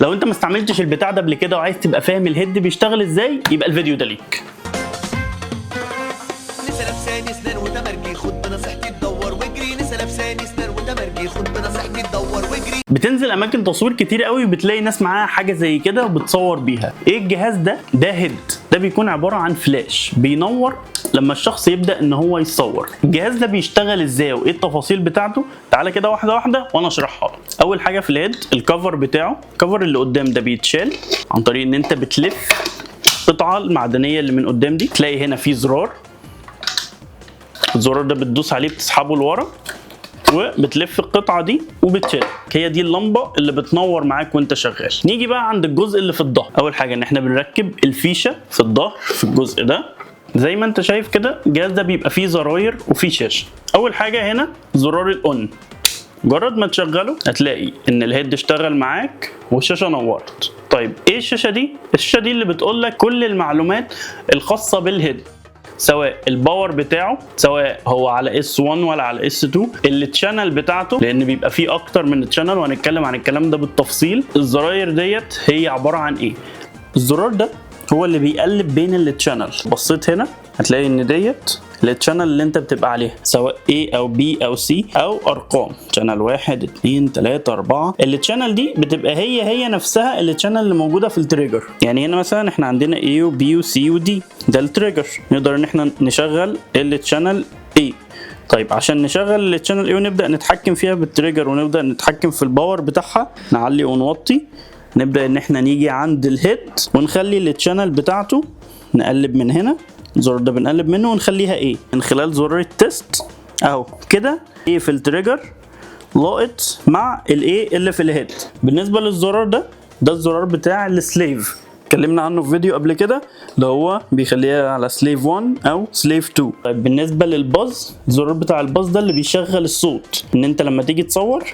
لو انت ما استعملتش البتاع ده قبل كده وعايز تبقى فاهم الهيد بيشتغل ازاي، يبقى الفيديو ده ليك. لسه لابساني سنان وتمرجي، خد بنصيحتي تدور واجري. لسه لابساني سنان وتمرجي، خد بنصيحتي تدور واجري. بتنزل اماكن تصوير كتير قوي وبتلاقي ناس معاها حاجه زي كده وبتصور بيها. ايه الجهاز ده؟ ده هيد. ده بيكون عباره عن فلاش بينور لما الشخص يبدا ان هو يصور. الجهاز ده بيشتغل ازاي وايه التفاصيل بتاعته؟ تعالى كده واحده واحده وانا اشرحها لك. اول حاجه في الهيد الكفر بتاعه، الكفر اللي قدام ده بيتشال عن طريق ان انت بتلف القطعه المعدنيه اللي من قدام دي. تلاقي هنا في زرار، الزرار ده بتدوس عليه بتسحبه لورا وبتلف القطعه دي وبتشيل. هي دي اللمبه اللي بتنور معاك وانت شغال. نيجي بقى عند الجزء اللي في الظهر. اول حاجه ان احنا بنركب الفيشه في الظهر في الجزء ده. زي ما انت شايف كده الجهاز ده بيبقى فيه زراير وفيه شاشه. اول حاجه هنا زرار الاون، مجرد ما تشغله هتلاقي ان الهيد اشتغل معاك والشاشه نورت. طيب ايه الشاشه دي؟ الشاشه دي اللي بتقول لك كل المعلومات الخاصه بالهيد، سواء الباور بتاعه، سواء هو على اس 1 ولا على اس 2، التشانل بتاعته لان بيبقى فيه اكتر من تشانل وهنتكلم عن الكلام ده بالتفصيل. الزراير ديت هي عباره عن ايه؟ الزرار ده هو اللي بيقلب بين التشانل. بصيت هنا هتلاقي ان ديت التشانل اللي انت بتبقى عليها، سواء A او B او C او ارقام، شانل 1 2 3 4. التشانل دي بتبقى هي نفسها التشانل اللي موجوده في التريجر. يعني هنا مثلا احنا عندنا A و B و C و D، ده التريجر. نقدر ان احنا نشغل التشانل A. طيب عشان نشغل التشانل A ونبدا نتحكم فيها بالتريجر ونبدا نتحكم في الباور بتاعها، نعلي ونوطي. نبدا ان احنا نيجي عند الهيد ونخلي التشانل بتاعته، نقلب من هنا، الزرار ده بنقلب منه ونخليها ايه من خلال زرار التست اهو كده. ايه في التريجر لاقط مع الايه اللي في الهيد. بالنسبه للزرار ده، ده الزرار بتاع السليف، اتكلمنا عنه في فيديو قبل كده اللي هو بيخليها على سليف 1 او سليف 2. طيب بالنسبه للباز، الزرار بتاع الباز ده اللي بيشغل الصوت، ان انت لما تيجي تصور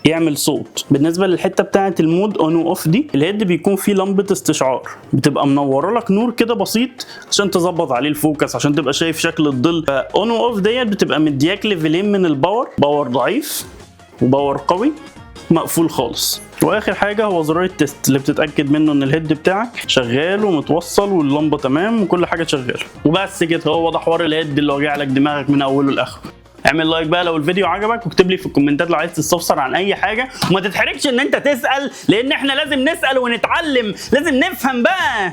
يعمل صوت. بالنسبه للحته بتاعه المود اون واوف دي، الهيد بيكون فيه لمبه استشعار بتبقى منوره لك نور كده بسيط عشان تظبط عليه الفوكس، عشان تبقى شايف شكل الظل. اون واوف ديت بتبقى مدياك ليفلين من الباور، باور ضعيف وباور قوي، مقفول خالص. واخر حاجه هو زرار التست اللي بتتاكد منه ان الهيد بتاعك شغال ومتوصل واللمبه تمام وكل حاجه شغاله. وبس كده، هو ده حوار الهيد اللي وجع لك دماغك من اوله لاخره. اعمل لايك بقى لو الفيديو عجبك، واكتب لي في الكومنتات لو عايز تستفسر عن اي حاجه، وما تتحرجش ان انت تسال، لان احنا لازم نسال ونتعلم، لازم نفهم بقى.